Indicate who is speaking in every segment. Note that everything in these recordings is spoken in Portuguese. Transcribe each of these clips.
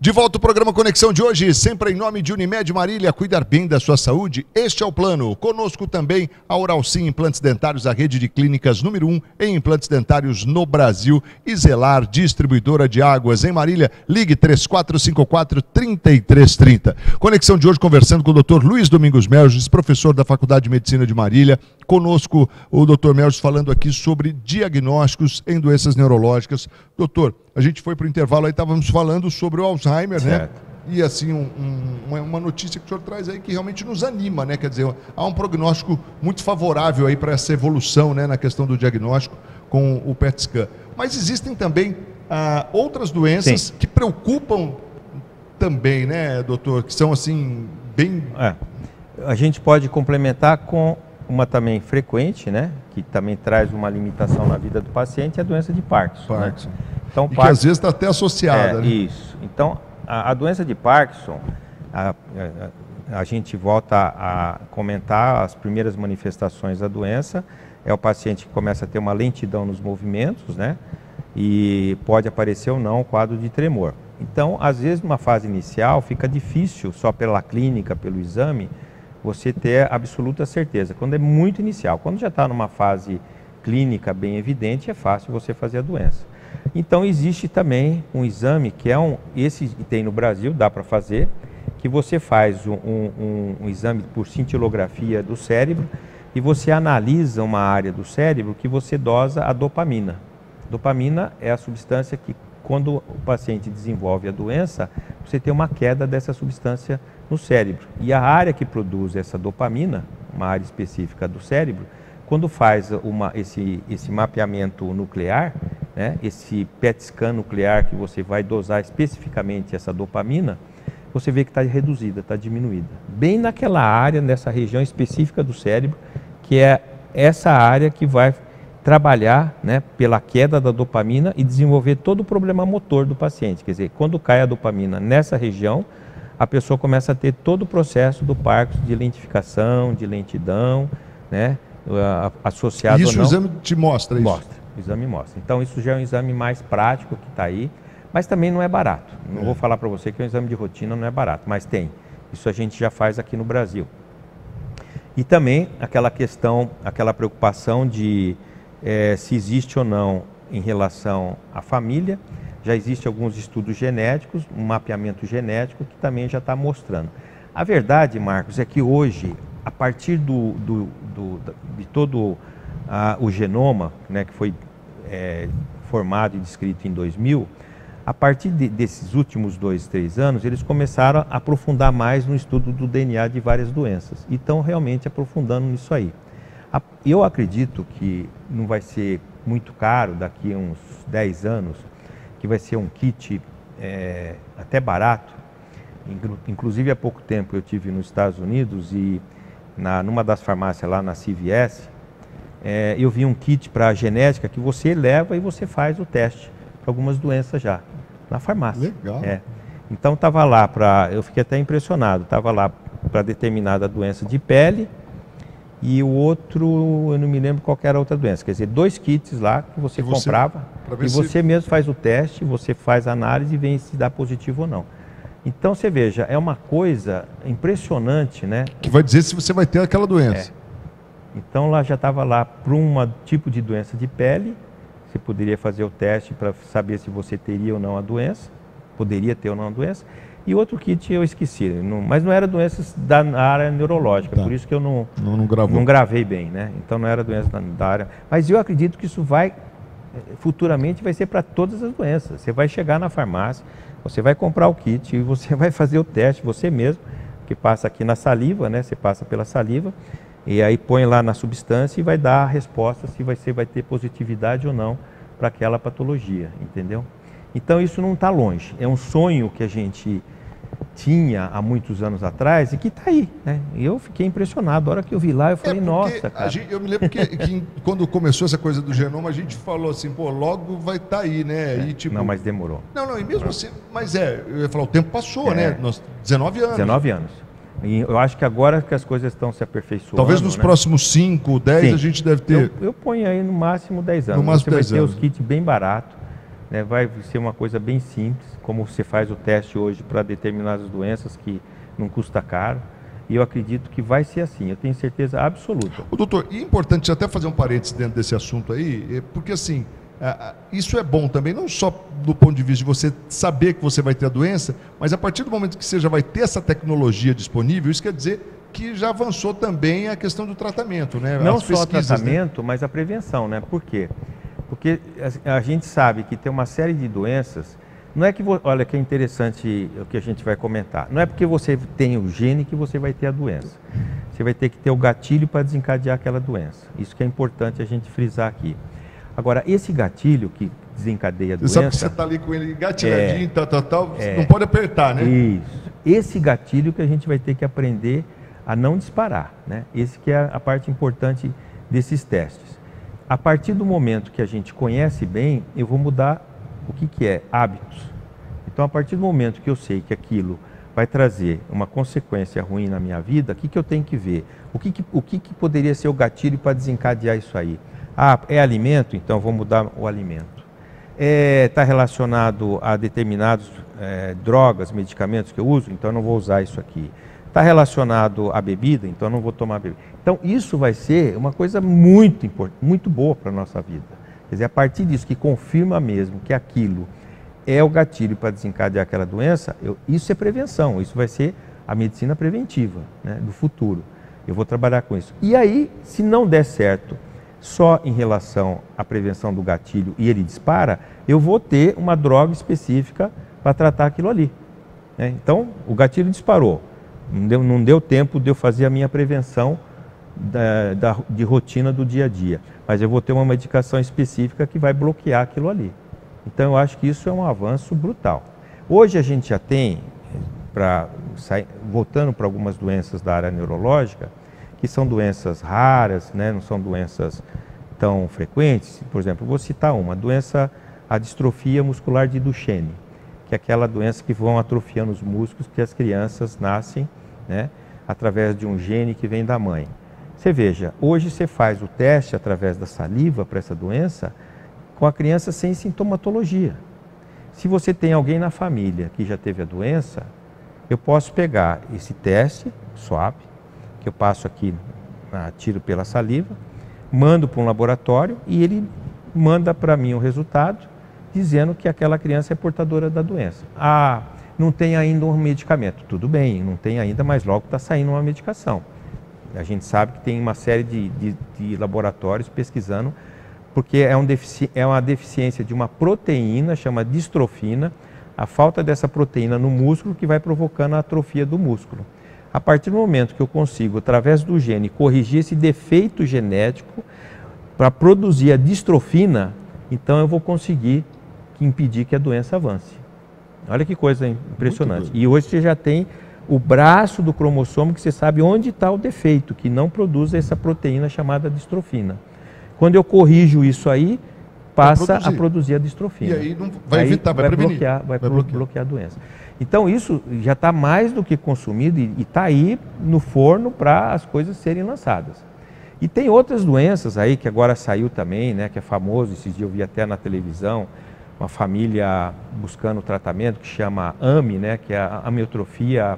Speaker 1: De volta ao programa Conexão de hoje, sempre em nome de Unimed Marília, cuidar bem da sua saúde, este é o plano. Conosco também a Oralsim Implantes Dentários, a rede de clínicas número 1 em implantes dentários no Brasil. E Zelar, distribuidora de águas em Marília, ligue 3454-3330. Conexão de hoje conversando com o Dr. Luiz Domingos Melges, professor da Faculdade de Medicina de Marília. Conosco o Dr. Melges falando aqui sobre diagnósticos em doenças neurológicas. Doutor, a gente foi para o intervalo aí, estávamos falando sobre o Alzheimer, certo, né? E assim, uma notícia que o senhor traz aí que realmente nos anima, né? Quer dizer, há um prognóstico muito favorável aí para essa evolução, né? Na questão do diagnóstico com o PET scan. Mas existem também outras doenças, sim, que preocupam também, né, doutor? Que são assim, bem...
Speaker 2: A gente pode complementar com uma também frequente, né? Que também traz uma limitação na vida do paciente, é a doença de Parkinson. Né?
Speaker 1: Então, que às vezes está até associada, né?
Speaker 2: Isso. Então, a doença de Parkinson, a gente volta a comentar as primeiras manifestações da doença. É o paciente que começa a ter uma lentidão nos movimentos, né? E pode aparecer ou não o quadro de tremor. Então, às vezes, numa fase inicial, fica difícil, só pela clínica, pelo exame, você ter absoluta certeza. Quando é muito inicial, quando já está numa fase clínica bem evidente, é fácil você fazer a doença. Então existe também um exame que esse tem no Brasil, dá para fazer, que você faz um exame por cintilografia do cérebro e você analisa uma área do cérebro que você dosa a dopamina. Dopamina é a substância que, quando o paciente desenvolve a doença, você tem uma queda dessa substância no cérebro. E a área que produz essa dopamina, uma área específica do cérebro, quando faz esse mapeamento nuclear, né, esse PET scan nuclear que você vai dosar especificamente essa dopamina, você vê que está reduzida, está diminuída. Bem naquela área, nessa região específica do cérebro, que é essa área que vai trabalhar, né, pela queda da dopamina e desenvolver todo o problema motor do paciente. Quer dizer, quando cai a dopamina nessa região, a pessoa começa a ter todo o processo do Parkinson de lentificação, de lentidão, né, associado ou não.
Speaker 1: O exame te mostra isso?
Speaker 2: Mostra, o exame mostra. Então isso já é um exame mais prático que está aí, mas também não é barato. Não vou falar para você que é um exame de rotina, não é barato, mas tem. Isso a gente já faz aqui no Brasil. E também aquela questão, aquela preocupação de se existe ou não em relação à família. Já existem alguns estudos genéticos, um mapeamento genético que também já está mostrando. A verdade, Marcos, é que hoje, a partir de todo o genoma, né, que foi formado e descrito em 2000, a partir desses últimos 2, 3 anos, eles começaram a aprofundar mais no estudo do DNA de várias doenças. E estão realmente aprofundando nisso aí. Eu acredito que não vai ser muito caro, daqui a uns 10 anos, que vai ser um kit até barato. Inclusive, há pouco tempo eu estive nos Estados Unidos e numa das farmácias lá na CVS, eu vi um kit para genética que você leva e você faz o teste para algumas doenças já, na farmácia.
Speaker 1: Legal.
Speaker 2: Então estava lá eu fiquei até impressionado, estava lá para determinada doença de pele e o outro, eu não me lembro qual era a outra doença. Quer dizer, 2 kits lá que você comprava e você mesmo faz o teste, você faz a análise e vê se dá positivo ou não. Então você veja, é uma coisa impressionante, né?
Speaker 1: Que vai dizer se você vai ter aquela doença.
Speaker 2: Então lá já estava lá para um tipo de doença de pele, você poderia fazer o teste para saber se você teria ou não a doença, poderia ter ou não a doença. E outro kit eu esqueci, mas não era doenças da área neurológica, por isso que eu não gravei bem, né? Então não era doença da área. Mas eu acredito que isso futuramente vai ser para todas as doenças. Você vai chegar na farmácia, você vai comprar o kit e você vai fazer o teste você mesmo, que passa aqui na saliva, né? Você passa pela saliva e aí põe lá na substância e vai dar a resposta se você vai ter positividade ou não para aquela patologia, entendeu? Então isso não está longe, é um sonho que a gente tinha há muitos anos atrás e que está aí, né? E eu fiquei impressionado, a hora que eu vi lá eu falei, nossa, cara.
Speaker 1: Eu me lembro que quando começou essa coisa do genoma, a gente falou assim, pô, logo vai estar aí, né? E, tipo,
Speaker 2: não, mas demorou.
Speaker 1: Não, e mesmo assim, mas eu ia falar, o tempo passou, né? 19 anos.
Speaker 2: 19 anos. E eu acho que agora que as coisas estão se aperfeiçoando.
Speaker 1: Talvez nos próximos 5, 10 a gente deve ter.
Speaker 2: Eu ponho aí no máximo 10 anos.
Speaker 1: No máximo
Speaker 2: você
Speaker 1: 10
Speaker 2: vai ter
Speaker 1: anos.
Speaker 2: os kits bem baratos. né? Vai ser uma coisa bem simples, como você faz o teste hoje para determinadas doenças que não custa caro. E eu acredito que vai ser assim, eu tenho certeza absoluta.
Speaker 1: O doutor, e é importante até fazer um parênteses dentro desse assunto aí, porque assim, isso é bom também, não só do ponto de vista de você saber que você vai ter a doença, mas a partir do momento que você já vai ter essa tecnologia disponível, isso quer dizer que já avançou também a questão do tratamento, né?
Speaker 2: Não só o tratamento, né? Mas a prevenção, né? Por quê? Porque a gente sabe que tem uma série de doenças. Não é que, olha, que é interessante o que a gente vai comentar. Não é porque você tem o gene que você vai ter a doença. Você vai ter que ter o gatilho para desencadear aquela doença. Isso que é importante a gente frisar aqui. Agora, esse gatilho que desencadeia a doença...
Speaker 1: Você sabe que você está ali com ele gatilhadinho, não pode apertar, né?
Speaker 2: Isso. Esse gatilho que a gente vai ter que aprender a não disparar, né? Esse que é a parte importante desses testes. A partir do momento que a gente conhece bem, eu vou mudar o que é? Hábitos. Então, a partir do momento que eu sei que aquilo vai trazer uma consequência ruim na minha vida, o que eu tenho que ver? O que poderia ser o gatilho para desencadear isso aí? Ah, é alimento? Então, eu vou mudar o alimento. Está relacionado a determinadas drogas, medicamentos que eu uso? Então, eu não vou usar isso aqui. Está relacionado à bebida? Então, eu não vou tomar bebida. Então, isso vai ser uma coisa muito importante, muito boa para a nossa vida. Quer dizer, a partir disso que confirma mesmo que aquilo é o gatilho para desencadear aquela doença, isso é prevenção, isso vai ser a medicina preventiva, né, do futuro. Eu vou trabalhar com isso. E aí, se não der certo só em relação à prevenção do gatilho e ele dispara, eu vou ter uma droga específica para tratar aquilo ali, né? Então, o gatilho disparou, não deu tempo de eu fazer a minha prevenção de rotina do dia a dia, mas eu vou ter uma medicação específica que vai bloquear aquilo ali. Então eu acho que isso é um avanço brutal. Hoje a gente já tem, voltando para algumas doenças da área neurológica, que são doenças raras, né? Não são doenças tão frequentes. Por exemplo, vou citar uma doença, a distrofia muscular de Duchenne, que é aquela doença que vão atrofiando os músculos que as crianças nascem, né, através de um gene que vem da mãe. Você veja, hoje você faz o teste através da saliva para essa doença com a criança sem sintomatologia. Se você tem alguém na família que já teve a doença, eu posso pegar esse teste suave, que eu passo aqui, tiro pela saliva, mando para um laboratório e ele manda para mim o resultado dizendo que aquela criança é portadora da doença. Ah, não tem ainda um medicamento. Tudo bem, não tem ainda, mas logo está saindo uma medicação. A gente sabe que tem uma série de laboratórios pesquisando, porque é uma deficiência de uma proteína, chama distrofina, a falta dessa proteína no músculo que vai provocando a atrofia do músculo. A partir do momento que eu consigo, através do gene, corrigir esse defeito genético para produzir a distrofina, então eu vou conseguir impedir que a doença avance. Olha que coisa impressionante. E hoje você já tem o braço do cromossomo que você sabe onde está o defeito, que não produz essa proteína chamada distrofina. Quando eu corrijo isso aí, passa a produzir a distrofina.
Speaker 1: E aí não vai evitar, vai prevenir.
Speaker 2: Vai bloquear a doença. Então isso já está mais do que consumido e está aí no forno para as coisas serem lançadas. E tem outras doenças aí que agora saiu também, né, que é famoso, esses dias eu vi até na televisão, uma família buscando tratamento que chama AME, né, que é a amiotrofia,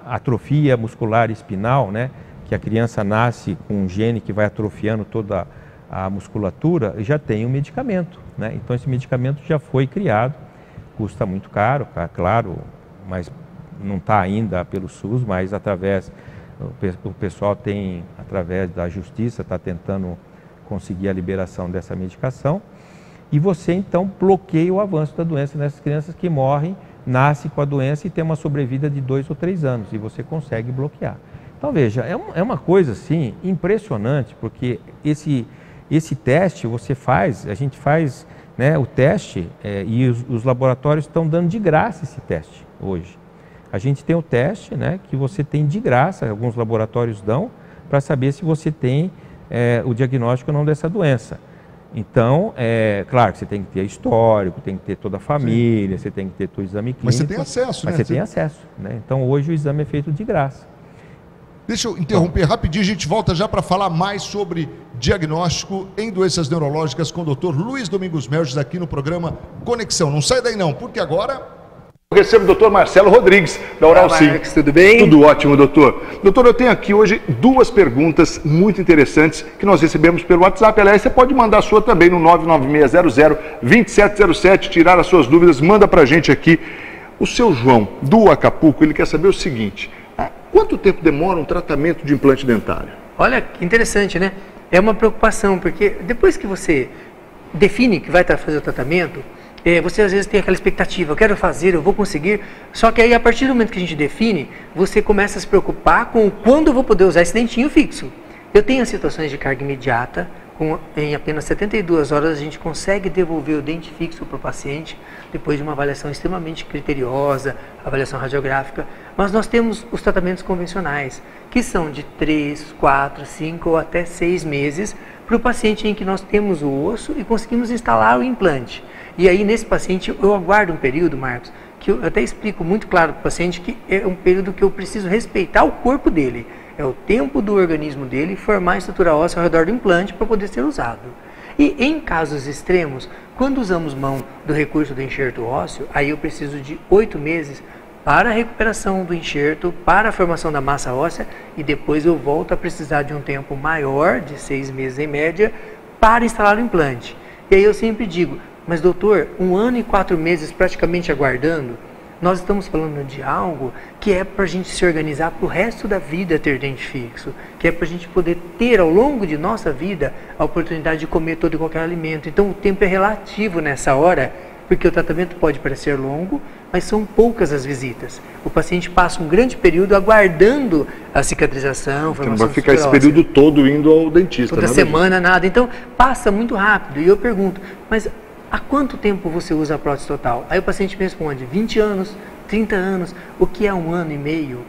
Speaker 2: atrofia muscular espinal, né, que a criança nasce com um gene que vai atrofiando toda a musculatura, já tem um medicamento, né? Então esse medicamento já foi criado, custa muito caro, claro, mas não está ainda pelo SUS, mas o pessoal tem, através da justiça, está tentando conseguir a liberação dessa medicação. E você então bloqueia o avanço da doença nessas crianças que morrem, nascem com a doença e tem uma sobrevida de 2 ou 3 anos, e você consegue bloquear. Então veja, é uma coisa assim impressionante, porque esse teste a gente faz, né, o teste e os laboratórios estão dando de graça esse teste hoje. A gente tem o teste, né, que você tem de graça, alguns laboratórios dão, para saber se você tem o diagnóstico ou não dessa doença. Então, claro que você tem que ter histórico, tem que ter toda a família, você tem que ter o exame clínico.
Speaker 1: Mas você tem acesso, né?
Speaker 2: Mas você tem acesso, né? Então, hoje o exame é feito de graça.
Speaker 1: Deixa eu interromper rapidinho, a gente volta já para falar mais sobre diagnóstico em doenças neurológicas com o Dr. Luiz Domingos Merges aqui no programa Conexão. Não sai daí não, porque agora...
Speaker 3: Eu recebo o Dr. Marcelo Rodrigues, da Oral Sim.
Speaker 4: Marcos, tudo bem?
Speaker 3: Tudo ótimo, doutor. Doutor, eu tenho aqui hoje duas perguntas muito interessantes que nós recebemos pelo WhatsApp. Aliás, você pode mandar a sua também no 99600-2707, tirar as suas dúvidas, manda pra gente aqui. O seu João, do Acapulco, ele quer saber o seguinte: quanto tempo demora um tratamento de implante dentário?
Speaker 4: Olha, que interessante, né? É uma preocupação, porque depois que você define que vai fazer o tratamento, você às vezes tem aquela expectativa, eu quero fazer, eu vou conseguir, só que aí a partir do momento que a gente define, você começa a se preocupar com quando eu vou poder usar esse dentinho fixo. Eu tenho situações de carga imediata, em apenas 72 horas a gente consegue devolver o dente fixo para o paciente, depois de uma avaliação extremamente criteriosa, avaliação radiográfica, mas nós temos os tratamentos convencionais, que são de 3, 4, 5 ou até 6 meses, para o paciente em que nós temos o osso e conseguimos instalar o implante. E aí, nesse paciente, eu aguardo um período, Marcos, que eu até explico muito claro para o paciente que é um período que eu preciso respeitar o corpo dele. É o tempo do organismo dele formar a estrutura óssea ao redor do implante para poder ser usado. E em casos extremos, quando usamos mão do recurso do enxerto ósseo, aí eu preciso de 8 meses para a recuperação do enxerto, para a formação da massa óssea, e depois eu volto a precisar de um tempo maior, de 6 meses em média, para instalar o implante. E aí eu sempre digo, mas doutor, 1 ano e 4 meses praticamente aguardando, nós estamos falando de algo que é para a gente se organizar para o resto da vida ter dente fixo, que é para a gente poder ter ao longo de nossa vida a oportunidade de comer todo e qualquer alimento. Então o tempo é relativo nessa hora, porque o tratamento pode parecer longo, mas são poucas as visitas. O paciente passa um grande período aguardando a cicatrização,
Speaker 3: Você não vai ficar esse período todo indo ao dentista.
Speaker 4: Toda semana, nada. Então passa muito rápido. E eu pergunto, mas há quanto tempo você usa a prótese total? Aí o paciente me responde, 20 anos, 30 anos. O que é 1 ano e meio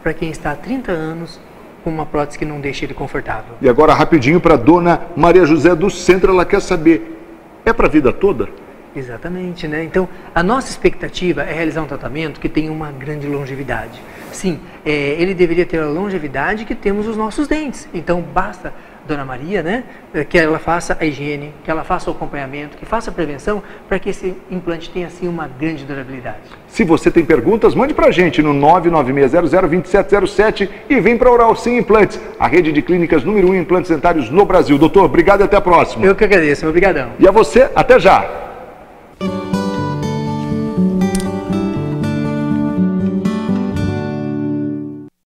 Speaker 4: para quem está há 30 anos com uma prótese que não deixa ele confortável?
Speaker 3: E agora, rapidinho, para a dona Maria José do Centro, ela quer saber, é para a vida toda?
Speaker 4: Exatamente, né? Então, a nossa expectativa é realizar um tratamento que tenha uma grande longevidade. Sim, ele deveria ter a longevidade que temos os nossos dentes. Então, basta, Dona Maria, né, que ela faça a higiene, que ela faça o acompanhamento, que faça a prevenção, para que esse implante tenha, assim, uma grande durabilidade.
Speaker 3: Se você tem perguntas, mande para a gente no 99600-2707 e vem para a Oral Sim Implantes, a rede de clínicas número 1 em implantes dentários no Brasil. Doutor, obrigado e até a próxima.
Speaker 4: Eu que agradeço, obrigadão.
Speaker 3: E a você, até já.